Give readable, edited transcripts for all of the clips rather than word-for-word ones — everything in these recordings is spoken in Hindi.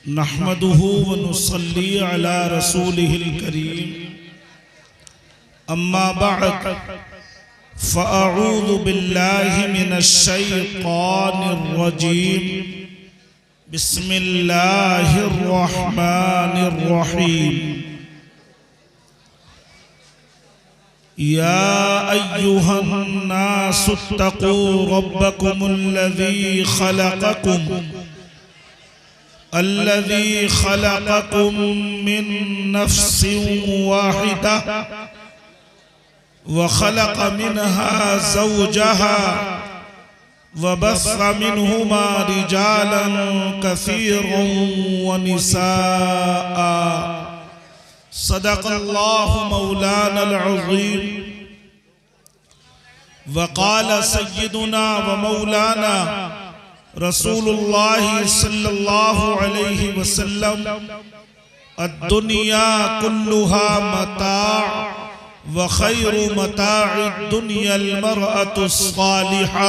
नहमदुहु व नुसल्ली अला रसूलिहिल करीम। अम्मा बअद फ़अऊज़ु बिल्लाहि मिनश शैतानिर रजीम। बिस्मिल्लाहिर रहमानिर रहीम। या अय्युहन नासु इत्तक़ू रब्बकुमुल्लज़ी खलक़कुम मिन नफ्सिन वाहिदा व खलक़ मिनहा ज़ौजहा व बस्स मिनहुमा रिजालन कसीरन व निसाआ। सदक़ल्लाहु मौलानल अज़ीम। व क़ाल सय्यिदुना व मौलाना रसूलुल्लाह सल्लल्लाहु अलैहि वसल्लम अद्दुनिया कुल्लुहा मताअ व खैरु मताअद दुनियल मरअतुस सालिहा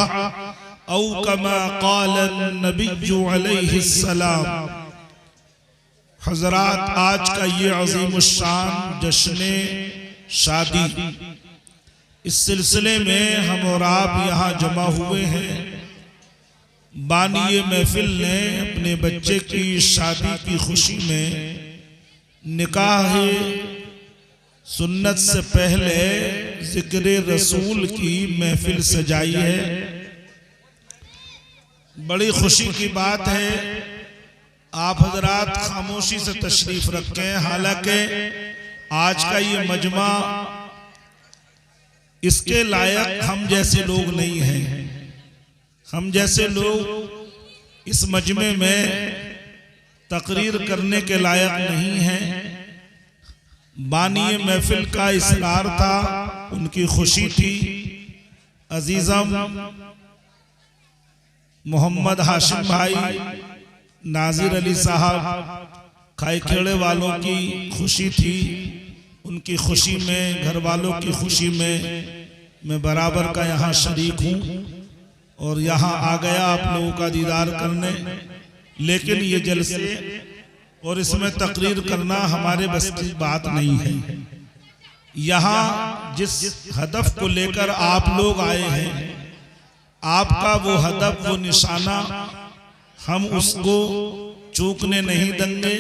औ कमा क़ाल नबिय्यु अलैहि सलाम। हज़रात, आज का ये अज़ीमुश्शान जश्न शादी, इस सिलसिले में हम और आप यहाँ जमा हुए हैं। बानिए महफिल ने अपने बच्चे की शादी की खुशी में निकाह सुन्नत से पहले जिक्र रसूल की महफिल सजाई है। बड़ी खुशी की बात है। आप हजरात खामोशी से तशरीफ रखें। हालांकि आज का ये मजमा इसके लायक हम जैसे लोग नहीं हैं। हम जैसे लोग इस मजमे में तकरीर करने के लायक नहीं हैं। बानिए महफिल का इसरार था, उनकी खुशी थी। अजीज़म मोहम्मद हाशिम भाई, नाजिर अली साहब, खाईखेड़े वालों की खुशी थी। उनकी खुशी में, घर वालों की खुशी में मैं बराबर का यहाँ शरीक हूँ और यहाँ आ गया आप लोगों का दीदार करने। लेकिन ये जलसे और इसमें तकरीर करना हमारे बस की बात नहीं है। यहाँ जिस हदफ को लेकर आप लोग आए हैं, आपका वो हदफ, वो निशाना, हम उसको चूकने नहीं देंगे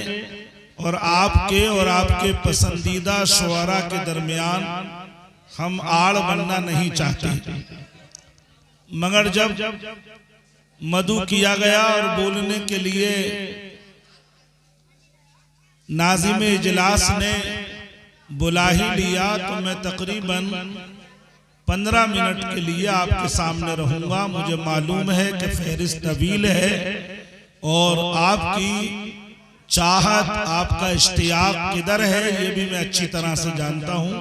और आपके पसंदीदा शुआरा के दरमियान हम आड़ बनना नहीं चाहते। मगर जब मदु किया गया और बोलने के लिए नाज़िम इजलास ने बुला ही लिया, तो मैं तकरीबन 15 मिनट के लिए आपके सामने रहूंगा। मुझे मालूम है कि फहरिस्त तवील है और आपकी चाहत, आपका इश्तियाक किधर है ये भी मैं अच्छी तरह से जानता हूं।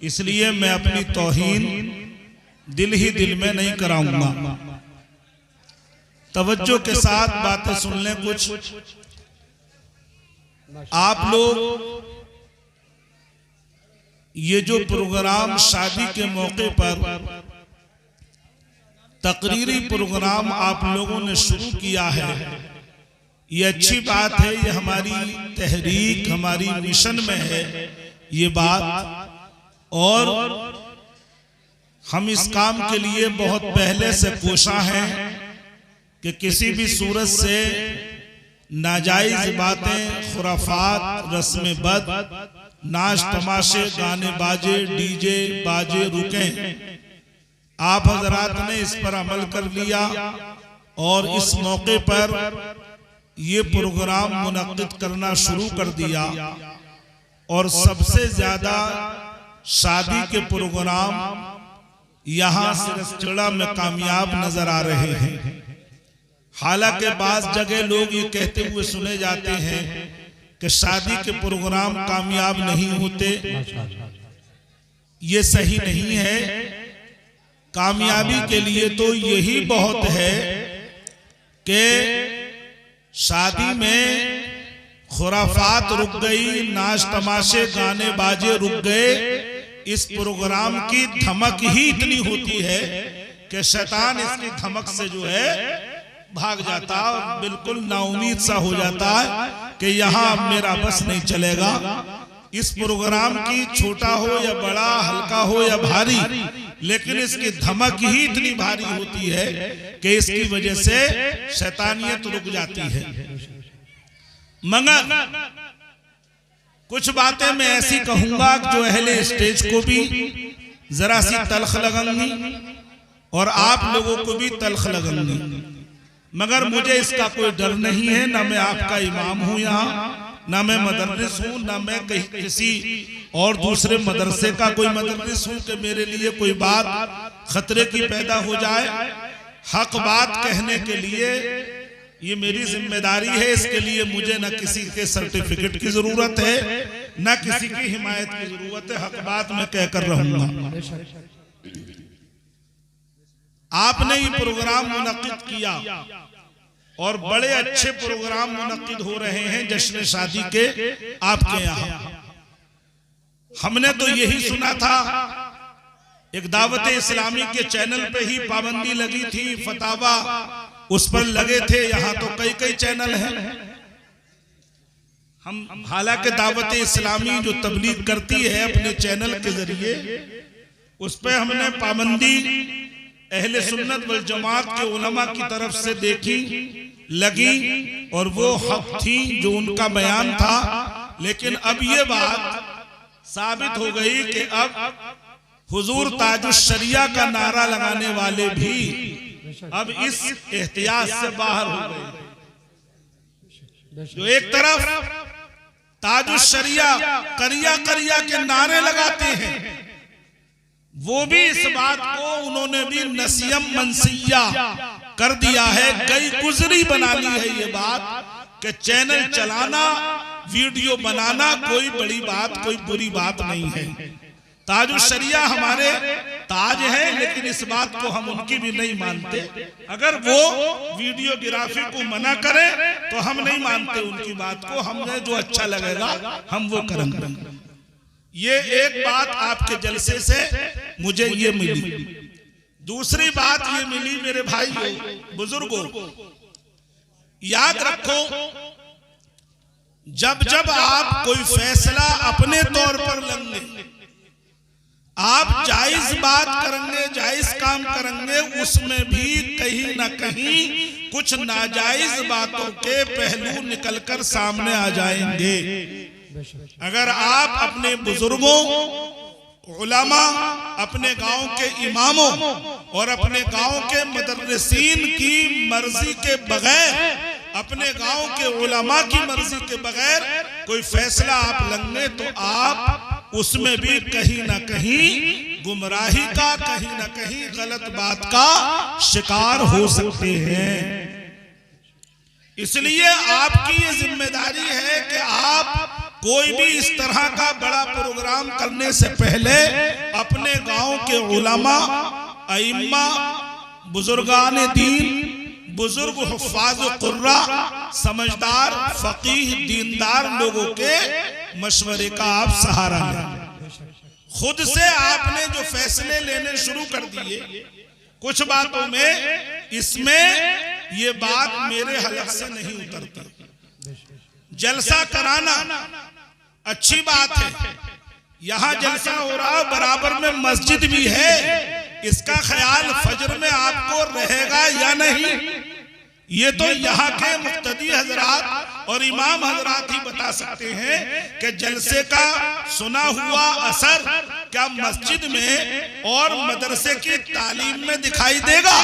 इसलिए मैं अपनी तौहीन दिल ही दिल में नहीं कराऊंगा। तवज्जो के साथ बातें सुन लें। कुछ आप लोग ये जो प्रोग्राम शादी के मौके पर तकरीरी प्रोग्राम आप लोगों ने शुरू किया है, ये अच्छी बात है। ये हमारी तहरीक, हमारी मिशन में है ये बात। और हम इस काम के लिए बहुत पहले से कोशा हैं कि किसी भी सूरत से नाजायज बातें, खुराफात, रस्म बद, नाच तमाशे, गाने बाजे, डीजे बाजे रुकें। आप हजरात ने इस पर अमल कर लिया और इस मौके पर ये प्रोग्राम मुनक्किद करना शुरू कर दिया। और सबसे ज्यादा शादी के प्रोग्राम यहाँ सिरसचड़ा में कामयाब नजर आ रहे हैं। हालांकि बाज़ जगह लोग ये कहते हुए सुने जाते हैं कि शादी के प्रोग्राम कामयाब नहीं होते। ये सही नहीं है। कामयाबी के लिए तो यही बहुत है कि शादी में खुराफात रुक गई, नाच तमाशे, गाने बाजे रुक गए। इस प्रोग्राम की धमक ही इतनी होती है कि शैतान इसकी धमक से जो है भाग जाता है, बिल्कुल नाउमीद सा हो जाता है कि यहाँ मेरा बस नहीं चलेगा। इस प्रोग्राम की छोटा हो या बड़ा, हल्का हो या भारी, लेकिन इसकी धमक ही इतनी भारी होती है कि इसकी वजह से शैतानियत रुक जाती है। मगर कुछ बातें मैं ऐसी कहूंगा जो अहले स्टेज को भी जरा सी तलख लगेंगी और आप लोगों को भी तलख लगेंगी, मगर मुझे इसका कोई डर नहीं है। ना मैं आपका इमाम हूं यहाँ, ना मैं मदरस हूँ, ना मैं कहीं किसी और दूसरे मदरसे का कोई मदरस हूँ कि मेरे लिए कोई बात खतरे की पैदा हो जाए। हक बात कहने के लिए ये मेरी जिम्मेदारी है। इसके लिए मुझे न किसी के सर्टिफिकेट की जरूरत है, न किसी की हिमायत की जरूरत है। हक बात मैं कहकर रहूंगा। आपने ये प्रोग्राम मुनक्किद किया और बड़े अच्छे प्रोग्राम मुनक्किद हो रहे हैं जश्न शादी के आपके यहाँ। हमने तो यही सुना था, एक दावत इस्लामी के चैनल पे ही पाबंदी लगी थी, फतावा उस पर लगे थे। यहाँ तो कई कई चैनल हैं। हम हालांकि दावत इस्लामी जो तबलीग करती है अपने चैनल के जरिए, उस पर हमने पाबंदी अहले सुन्नत वल जमात के उलमा की तरफ से देखी, लगी, और वो हक थी जो उनका बयान था। लेकिन अब ये बात साबित हो गई कि अब हुजूर ताजुश शरिया का नारा लगाने वाले भी अब इस एहतियात से बाहर हो गए। जो एक तरफ ताजुश शरिया करिया करिया के नारे लगाते हैं, वो भी इस बात को उन्होंने भी नसीम मनसिया कर दिया है, गई गुजरी बना ली है ये बात कि चैनल चलाना, वीडियो बनाना कोई बड़ी बात, कोई बुरी बात नहीं है। ताजुश शरिया हमारे ताज है, लेकिन इस बात को हम उनकी भी नहीं मानते। अगर वो वीडियोग्राफी को मना करे तो हम नहीं मानते उनकी बात को। हमें जो अच्छा लगेगा हम वो करेंगे। ये एक बात आपके जलसे से मुझे ये मिली। दूसरी बात ये मिली मेरे भाइयों बुजुर्गों, याद रखो, जब जब आप कोई फैसला अपने तौर पर लेंगे, आप जायज बात करेंगे, जायज काम करेंगे, उसमें भी कहीं ना कहीं कुछ नाजायज बातों के पहलू निकलकर सामने आ जाएंगे। अगर आप अपने बुजुर्गों, उलमा, अपने गांव के इमामों और अपने गांव के मुदर्रिसीन की मर्जी के बगैर, अपने गांव के उलमा की मर्जी के बगैर कोई फैसला आप लेंगे तो आप उसमें भी कहीं ना कहीं गुमराही का, कहीं ना कहीं गलत बात का शिकार हो सकते हैं। इसलिए आपकी ये जिम्मेदारी है कि आप कोई भी इस तरह का बड़ा प्रोग्राम करने से पहले अपने गांव के उलमा, अइम्मा, बुजुर्गान दीन, बुजुर्ग हुफ्फाज कुर्रा, समझदार, फकीह, दीनदार लोगों के मशवरे का आप सहारा लें। खुद से आपने जो फैसले लेने शुरू कर दिए, कुछ बातों में इसमें ये बात मेरे हलक से नहीं उतरती। जलसा कराना अच्छी बात है, यहाँ जलसा हो रहा, बराबर में मस्जिद भी है, इसका ख्याल फजर में आपको रहेगा या नहीं, ये तो यहाँ के मुक्तदी हजरात और इमाम हजरात ही बता सकते हैं कि जलसे का सुना हुआ असर क्या मस्जिद में और मदरसे की तालीम में दिखाई देगा।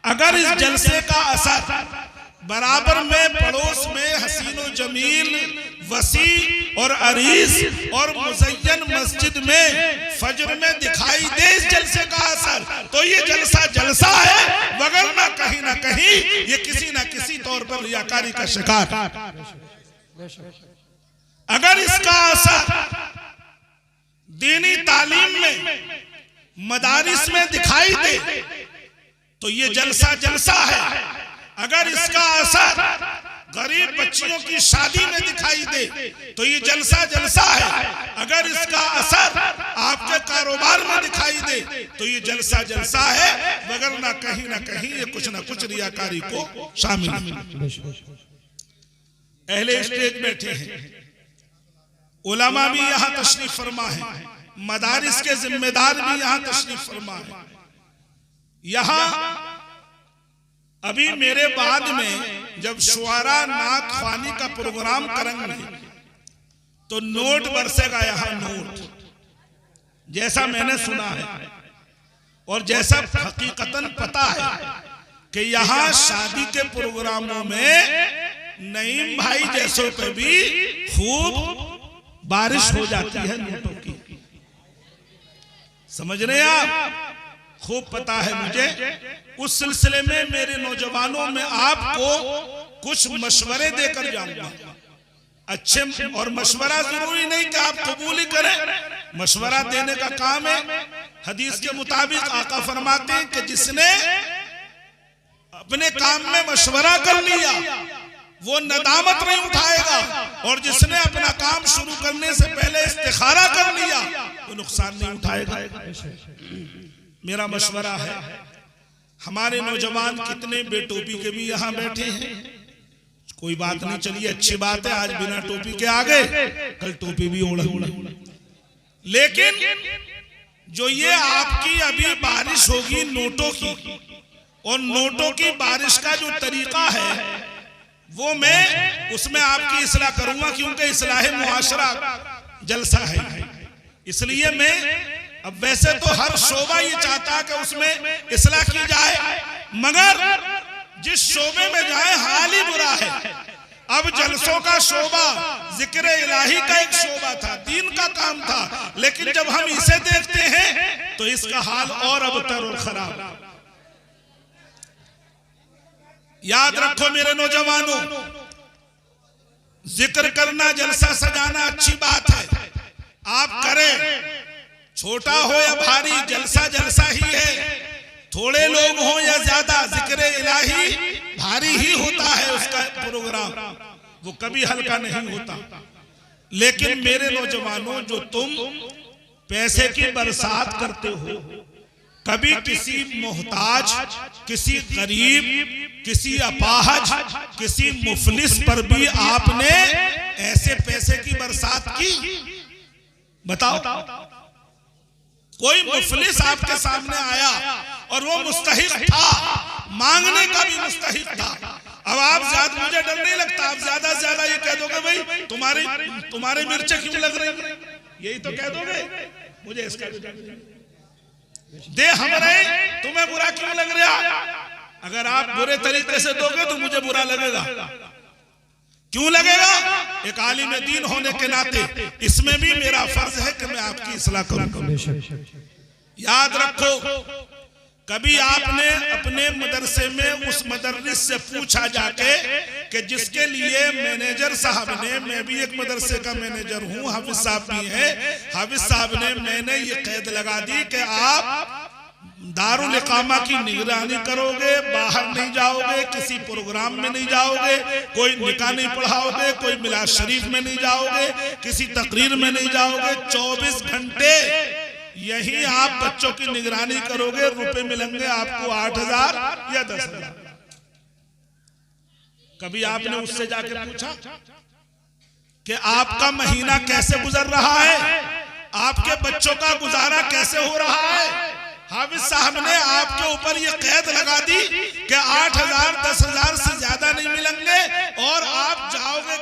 अगर इस जलसे का असर बराबर में पड़ोस में हसीनो जमील, वसी और अरीस और मुज़य्यन मस्जिद में फजर में दिखाई दे इस जलसे का असर, तो ये जलसा जलसा है, वगरना कहीं ना कहीं ये किसी ना किसी तौर पर रियाकारी का शिकार। अगर इसका असर दीनी तालीम में, मदारिस में दिखाई दे तो ये जलसा जलसा है। अगर इसका असर गरीब बच्चियों की शादी में दिखाई दे तो ये जलसा जलसा है। अगर इसका असर आपके कारोबार में दिखाई दे तो ये जलसा जलसा है, वगरना कहीं ना कहीं ये कुछ ना कुछ रियाकारी को शामिल है। अहले स्टेज बैठे हैं, उलमा भी यहाँ तशरीफ फरमा है, मदारिस के जिम्मेदार भी यहाँ तशरीफ फरमा है। यहाँ अभी मेरे बाद में जब शुआरा नात ख्वानी का प्रोग्राम करेंगे तो नोट बरसेगा यहाँ, नोट, जैसा मैंने सुना है और जैसा हकीकतन पता है कि यहाँ शादी के प्रोग्रामों में नईम भाई जैसों पे भी खूब बारिश हो जाती है नोटों की। समझ रहे हैं आप? खूब पता है मुझे। उस सिलसिले में मेरे नौजवानों में आपको कुछ मशवरे देकर जाऊंगा, अच्छे, और मशवरा जरूरी नहीं कि आप कबूल ही करें, मशवरा देने का काम है। हदीस के मुताबिक आका फरमाते हैं कि जिसने अपने काम में मशवरा कर लिया वो नदामत नहीं उठाएगा, और जिसने अपना काम शुरू करने से पहले इस्तिखारा कर लिया वो नुकसान नहीं उठाएगा। मेरा मशवरा है, हमारे नौजवान कितने बेटोपी के भी यहाँ बैठे हैं, कोई बात नहीं, चलिए अच्छी बात है, आज बिना टोपी के आ गए, कल टोपी भी ओढ़, लेकिन जो ये आपकी अभी बारिश होगी नोटों की, और नोटों की बारिश का जो तरीका है वो मैं उसमें आपकी इस्लाह करूंगा, क्योंकि इस्लाह मुआशरा जलसा है। इसलिए मैं, अब वैसे तो हर शोबा ये चाहता है कि उसमें इस्लाह की जाए, मगर जिस शोबे में जाए हाल ही बुरा है। अब जलसों का शोबा जिक्र इलाही का एक शोबा था, दीन का काम था, लेकिन जब हम इसे देखते हैं तो इसका हाल और अबतर और खराब। याद रखो मेरे नौजवानों, जिक्र करना, जलसा सजाना अच्छी बात है, आप करें, छोटा हो या भारी, जलसा जलसा ही है। थोड़े लोग हो या ज्यादा, जिक्र इलाही भारी ही होता है, उसका प्रोग्राम वो कभी हल्का नहीं होता। लेकिन मेरे नौजवानों, जो तुम पैसे की बरसात करते हो, कभी किसी मोहताज, किसी गरीब, किसी अपाहज, किसी मुफलिस पर भी आपने ऐसे पैसे की बरसात की? बताओ, कोई मुफलिस आपके सामने आया और वो मुस्तहिक था, मांगने का भी मुस्तहिक था, अब आप ज्यादा, मुझे डर नहीं लगता, आप ज्यादा से ज्यादा ये कह दोगे भाई तुम्हारे मिर्चें क्यों लग रही, यही तो कह दोगे, मुझे इसका भी डर नहीं, दे हम रहे, तुम्हें बुरा क्यों लग रहा? अगर आप बुरे तरीके से दोगे तो मुझे बुरा लगेगा। क्यों लगेगा? एक आलिम दीन होने के नाते इसमें भी मेरा फर्ज है कि मैं आपकी इस्लाह करूं। याद रखो, कभी आपने अपने मदरसे में उस मदरस से पूछा जाके कि जिसके लिए मैनेजर साहब ने, मैं भी एक मदरसे का मैनेजर हूं, हाफिज साहब भी हैं, हाफिज साहब ने, मैंने ये कैद लगा दी कि आप दारुल इकामा की निगरानी करोगे, बाहर नहीं जाओगे, किसी प्रोग्राम में नहीं जाओगे, कोई निकाह नहीं पढ़ाओगे, कोई मिलाद शरीफ में नहीं जाओगे, किसी तकरीर में नहीं जाओगे, 24 घंटे यही आप बच्चों की निगरानी करोगे, रुपए मिलेंगे आपको 8,000 या 10,000। कभी आपने उससे जाके पूछा कि आपका महीना कैसे गुजर रहा है, आपके बच्चों का गुजारा कैसे हो रहा है? हाफिज साहब ने आपके ऊपर ये कैद लगा दी कि 8,000 10,000 से ज्यादा नहीं मिलेंगे, और आप जाओगे